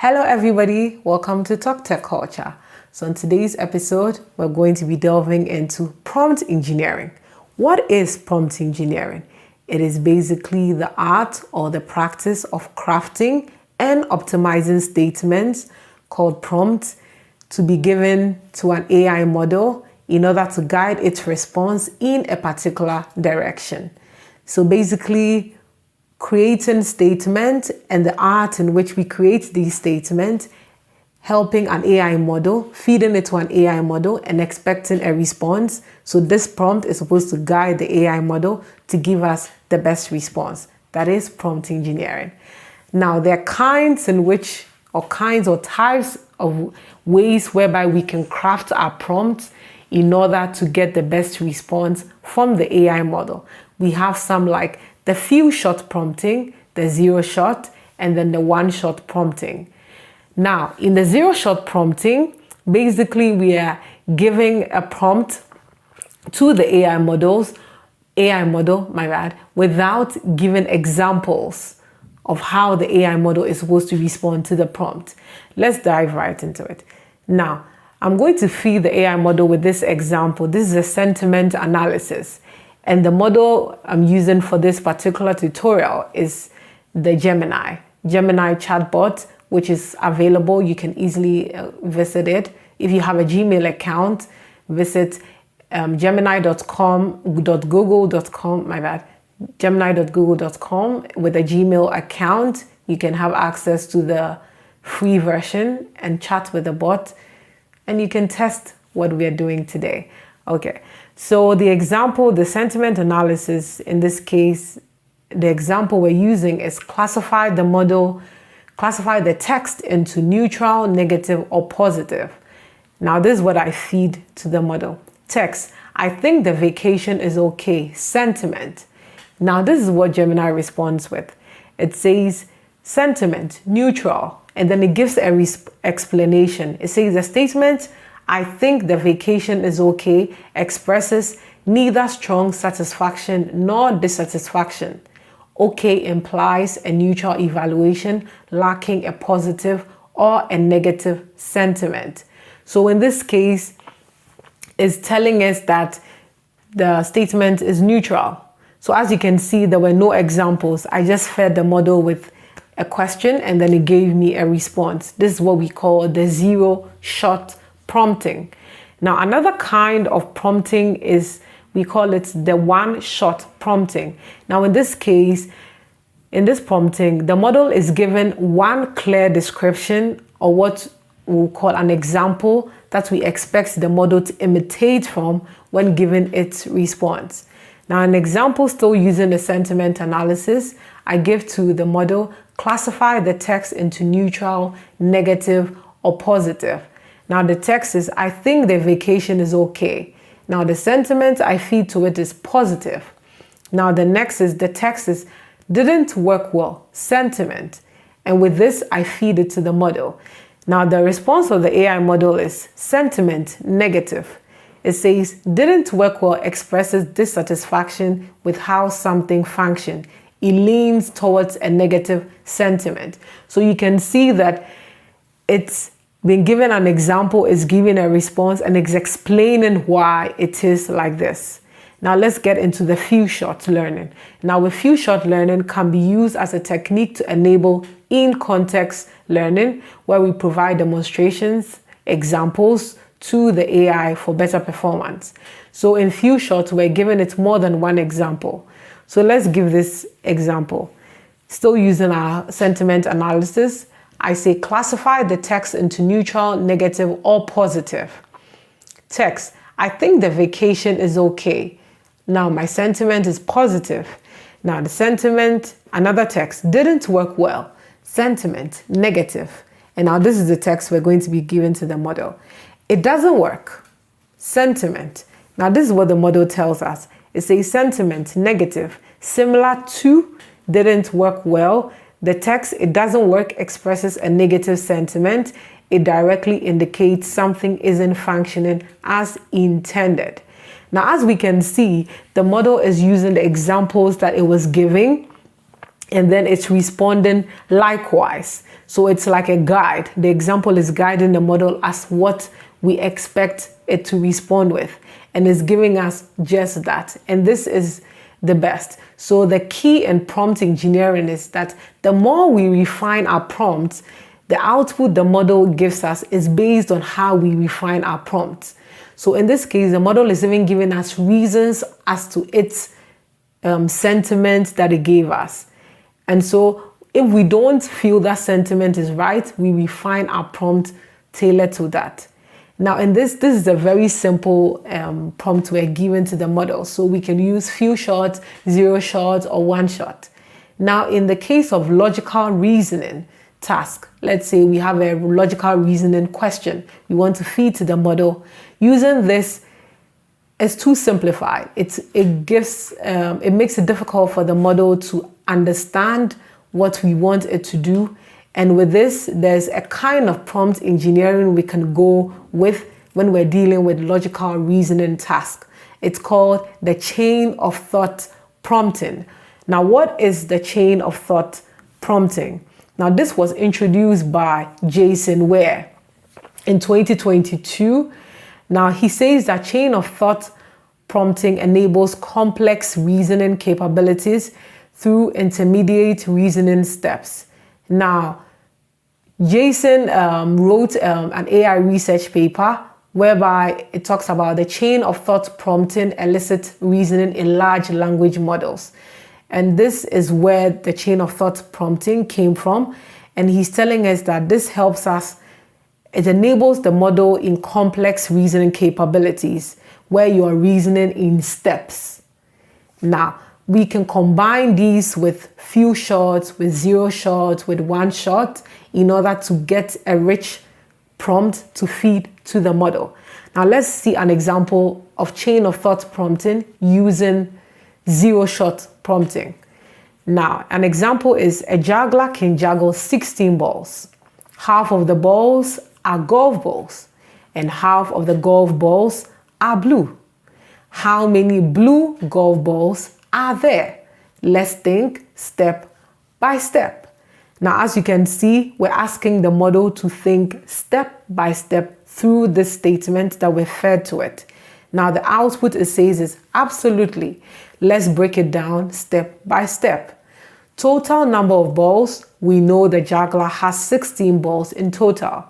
Hello everybody, welcome to Talk Tech Culture. So in today's episode, we're going to be delving into prompt engineering. What is prompt engineering? It is basically the art or the practice of crafting and optimizing statements called prompts to be given to an AI model in order to guide its response in a particular direction. So basically, creating statements and the art in which we create these statements, helping an AI model, feeding it to an AI model and expecting a response. So this prompt is supposed to guide the AI model to give us the best response. That is prompt engineering. Now, there are kinds or types of ways whereby we can craft our prompts in order to get the best response from the AI model. We have some like the few shot prompting, the zero shot, and then the one shot prompting. Now, in the zero shot prompting, basically we are giving a prompt to the AI model, without giving examples of how the AI model is supposed to respond to the prompt. Let's dive right into it. Now, I'm going to feed the AI model with this example. This is a sentiment analysis. And the model I'm using for this particular tutorial is the Gemini chatbot, which is available. You can easily visit it. If you have a Gmail account, visit gemini.google.com with a Gmail account. You can have access to the free version and chat with the bot, and you can test what we are doing today. Okay, so the sentiment analysis, in this case, the example we're using is classify the text into neutral, negative, or positive. Now, this is what I feed to the model. Text, I think the vacation is okay. Sentiment. Now, this is what Gemini responds with. It says sentiment, neutral, and then it gives an explanation. It says the statement, I think the vacation is okay, expresses neither strong satisfaction nor dissatisfaction. Okay implies a neutral evaluation lacking a positive or a negative sentiment. So in this case, it's telling us that the statement is neutral. So as you can see, there were no examples. I just fed the model with a question and then it gave me a response. This is what we call the zero shot prompting. Now, another kind of prompting is, we call it the one-shot prompting. Now, in this case, in this prompting, the model is given one clear description or what we'll call an example that we expect the model to imitate from when given its response. Now, an example still using the sentiment analysis, I give to the model, classify the text into neutral, negative, or positive. Now the text is, I think the vacation is okay. Now the sentiment I feed to it is positive. Now the next is, the text is, didn't work well, sentiment. And with this, I feed it to the model. Now the response of the AI model is sentiment, negative. It says, didn't work well, expresses dissatisfaction with how something functioned. It leans towards a negative sentiment. So you can see that it's been given an example, is giving a response, and is explaining why it is like this. Now let's get into the few shot learning. Now with few shot learning can be used as a technique to enable in-context learning, where we provide demonstrations, examples to the AI for better performance. So in few shots, we're giving it more than one example. So let's give this example. Still using our sentiment analysis, I say classify the text into neutral, negative, or positive. Text, I think the vacation is okay. Now my sentiment is positive. Now the sentiment, another text, didn't work well. Sentiment, negative. And now this is the text we're going to be giving to the model. It doesn't work. Sentiment. Now this is what the model tells us. It says sentiment, negative, similar to, didn't work well. The text, it doesn't work, expresses a negative sentiment. It directly indicates something isn't functioning as intended. Now, as we can see, the model is using the examples that it was giving and then it's responding likewise. So it's like a guide. The example is guiding the model as what we expect it to respond with, and it's giving us just that. And this is the best. So the key in prompt engineering is that the more we refine our prompts, the output the model gives us is based on how we refine our prompts. So in this case, the model is even giving us reasons as to its sentiment that it gave us. And so if we don't feel that sentiment is right, we refine our prompt tailored to that. Now in this is a very simple prompt we're given to the model. So we can use few shots, 0 shots, or 1 shot. Now in the case of logical reasoning task, let's say we have a logical reasoning question we want to feed to the model. Using this is too simplified. It makes it difficult for the model to understand what we want it to do. And with this, there's a kind of prompt engineering we can go with when we're dealing with logical reasoning task. It's called the chain of thought prompting. Now, what is the chain of thought prompting? Now, this was introduced by Jason Ware in 2022. Now, he says that chain of thought prompting enables complex reasoning capabilities through intermediate reasoning steps. Now, Jason wrote an AI research paper whereby it talks about the chain of thought prompting elicit reasoning in large language models. And this is where the chain of thought prompting came from. And he's telling us that this helps us, it enables the model in complex reasoning capabilities where you are reasoning in steps. Now, we can combine these with few shots, with 0 shots, with 1 shot in order to get a rich prompt to feed to the model. Now let's see an example of chain of thought prompting using 0 shot prompting. Now, an example is a juggler can juggle 16 balls. Half of the balls are golf balls and half of the golf balls are blue. How many blue golf balls are there? Let's think step by step. Now, as you can see, we're asking the model to think step by step through this statement that we fed to it. Now, the output it says is absolutely. Let's break it down step by step. Total number of balls, we know the juggler has 16 balls in total.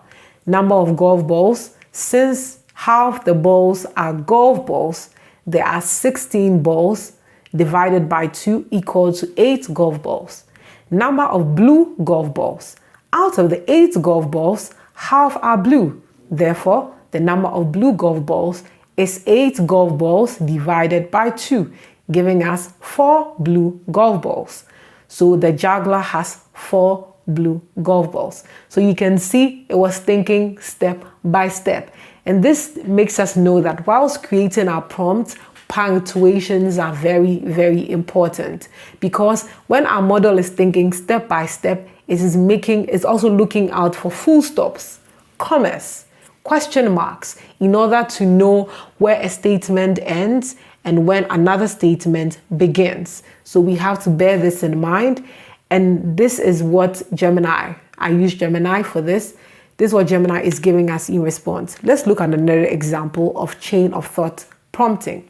Number of golf balls, since half the balls are golf balls, there are 16 balls divided by 2 equal to 8 golf balls. Number of blue golf balls. Out of the 8 golf balls, half are blue. Therefore, the number of blue golf balls is 8 golf balls divided by 2, giving us 4 blue golf balls. So the juggler has 4 blue golf balls. So you can see it was thinking step by step. And this makes us know that whilst creating our prompts, punctuations are very, very important, because when our model is thinking step by step, it's also looking out for full stops, commas, question marks, in order to know where a statement ends and when another statement begins. So we have to bear this in mind. And this is what I use Gemini for this. This is what Gemini is giving us in response. Let's look at another example of chain of thought prompting.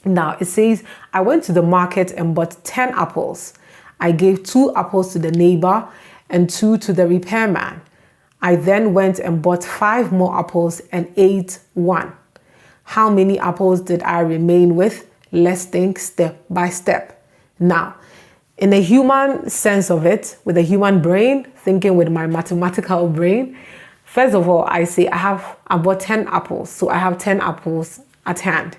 Now it says, I went to the market and bought 10 apples. I gave 2 apples to the neighbor and 2 to the repairman. I then went and bought 5 more apples and ate 1. How many apples did I remain with? Let's think step by step. Now, in the human sense of it, with a human brain, thinking with my mathematical brain, first of all, I say I bought 10 apples. So I have 10 apples at hand.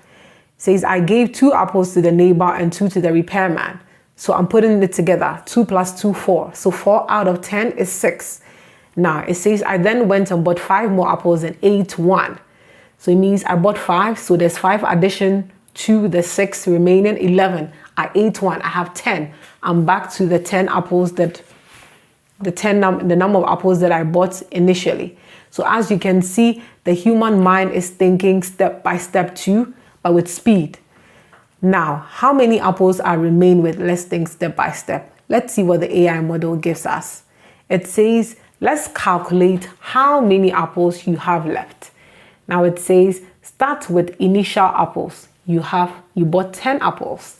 Says I gave 2 apples to the neighbor and 2 to the repairman. So I'm putting it together. 2 plus 2, 4. So 4 out of 10 is 6. Now it says I then went and bought 5 more apples and ate 1. So it means I bought 5. So there's 5 addition to the 6 remaining, 11. I ate 1. I have 10. I'm back to the 10 apples the number of apples that I bought initially. So as you can see, the human mind is thinking step by step too, with speed. Now, how many apples I remain with? Let's think step by step. let's see what the AI model gives us. It says, let's calculate how many apples you have left. Now it says, start with initial apples. You bought 10 apples.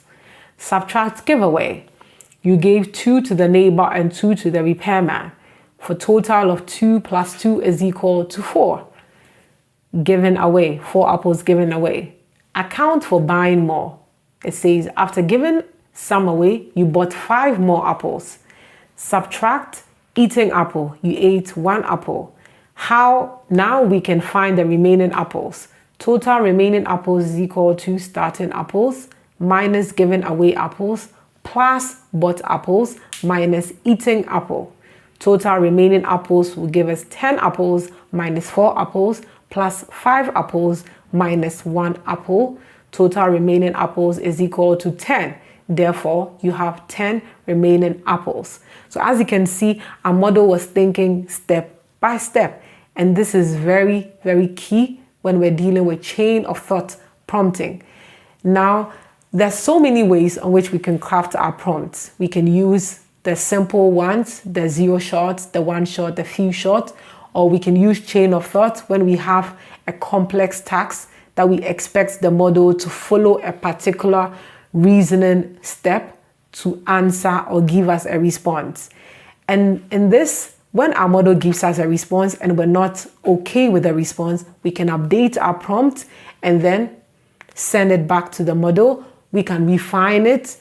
Subtract giveaway. You gave 2 to the neighbor and 2 to the repairman. For total of 2 plus 2 is equal to 4. Given away, 4 apples given away. Account for buying more. It says, after giving some away, you bought 5 more apples. Subtract eating apple. You ate 1 apple. How now we can find the remaining apples. Total remaining apples is equal to starting apples minus given away apples plus bought apples minus eating apple. Total remaining apples will give us 10 apples minus 4 apples plus 5 apples minus 1 apple. Total remaining apples is equal to 10. Therefore, you have 10 remaining apples. So as you can see, our model was thinking step by step. And this is very, very key when we're dealing with chain of thought prompting. Now, there's so many ways on which we can craft our prompts. We can use the simple ones, the 0 shot, the 1 shot, the few shot, or we can use chain of thought when we have a complex task that we expect the model to follow a particular reasoning step to answer or give us a response. And in this, when our model gives us a response and we're not okay with the response, we can update our prompt and then send it back to the model. We can refine it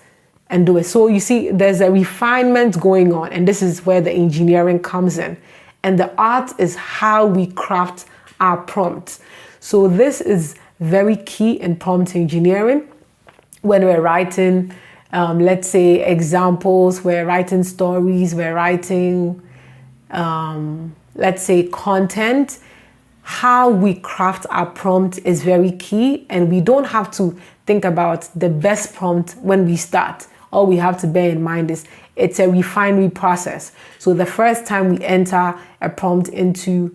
and do it. So you see, there's a refinement going on, and this is where the engineering comes in. And the art is how we craft our prompts. So this is very key in prompt engineering. When we're writing, let's say examples, we're writing stories, we're writing, let's say content, how we craft our prompt is very key. And we don't have to think about the best prompt when we start. All we have to bear in mind is it's a refinery process. So the first time we enter a prompt into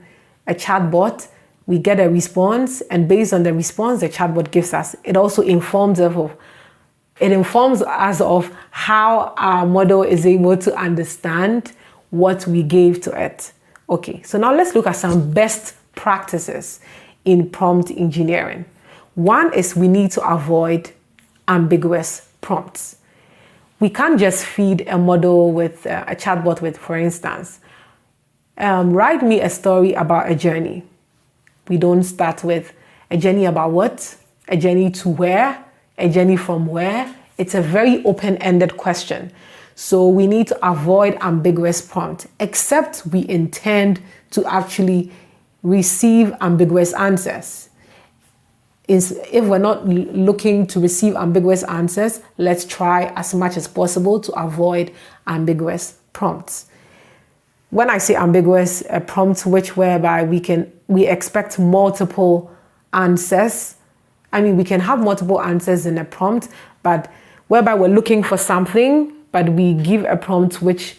a chatbot, we get a response, and based on the response the chatbot gives us, it also informs us of how our model is able to understand what we gave to it. Okay, so now let's look at some best practices in prompt engineering. One is we need to avoid ambiguous prompts. We can't just feed a model with a chatbot with, for instance, write me a story about a journey. We don't start with a journey about what, a journey to where, a journey from where. It's a very open-ended question. So we need to avoid ambiguous prompt, except we intend to actually receive ambiguous answers. If we're not looking to receive ambiguous answers, let's try as much as possible to avoid ambiguous prompts. When I say ambiguous, a prompt whereby we expect multiple answers. I mean, we can have multiple answers in a prompt, but whereby we're looking for something, but we give a prompt which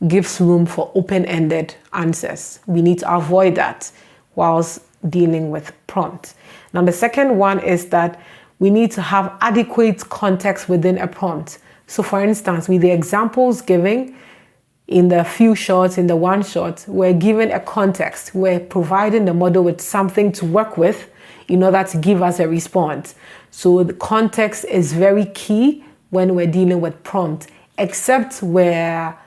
gives room for open-ended answers. We need to avoid that whilst dealing with prompt. Now, the second one is that we need to have adequate context within a prompt. So for instance, with the examples given in the few shots, in the 1 shot, we're given a context. We're providing the model with something to work with in order to give us a response. So the context is very key when we're dealing with prompt, except where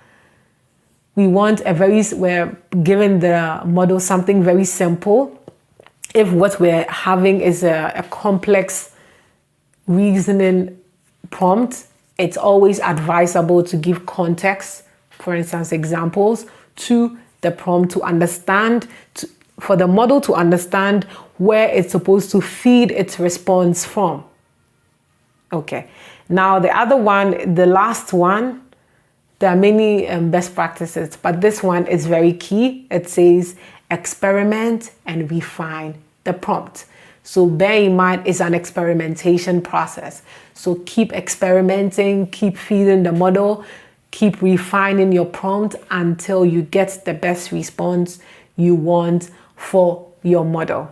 we're giving the model something very simple. If what we're having is a complex reasoning prompt, it's always advisable to give context, for instance, examples, to the prompt to understand, for the model to understand where it's supposed to feed its response from. Okay, now the other one, the last one, there are many best practices, but this one is very key. It says experiment and refine the prompt. So bear in mind, it's an experimentation process. So keep experimenting, keep feeding the model, keep refining your prompt until you get the best response you want for your model.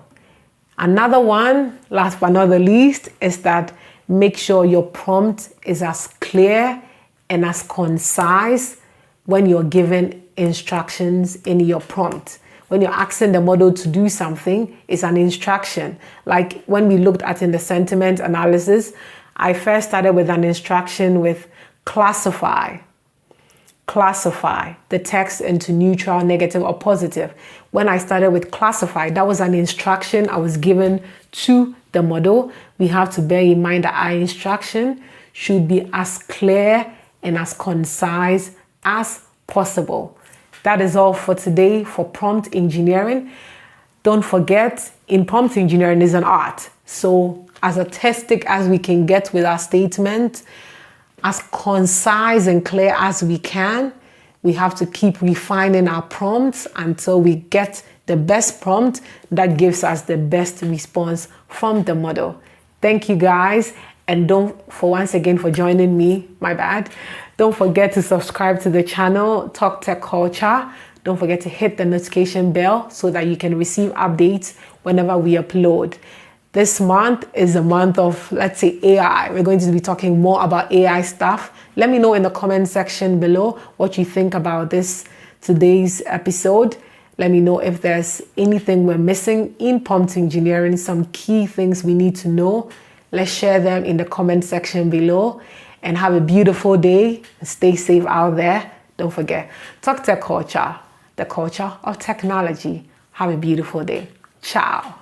Another one, last but not the least, is that make sure your prompt is as clear and as concise when you're given instructions in your prompt. When you're asking the model to do something, it's an instruction. Like when we looked at in the sentiment analysis, I first started with an instruction with classify the text into neutral, negative, or positive. When I started with classify, that was an instruction I was given to the model. We have to bear in mind that our instruction should be as clear and as concise as possible. That is all for today for prompt engineering. Don't forget, in prompt engineering is an art. So as artistic as we can get with our statement, as concise and clear as we can, we have to keep refining our prompts until we get the best prompt that gives us the best response from the model. Thank you guys. And once again for joining me, my bad. Don't forget to subscribe to the channel, Talk Tech Culture. Don't forget to hit the notification bell so that you can receive updates whenever we upload. This month is a month of, let's say, AI. We're going to be talking more about AI stuff. Let me know in the comment section below what you think about today's episode. Let me know if there's anything we're missing in prompt engineering, some key things we need to know. Let's share them in the comment section below. And have a beautiful day. Stay safe out there. Don't forget, Talk Tech Culture, the culture of technology. Have a beautiful day. Ciao.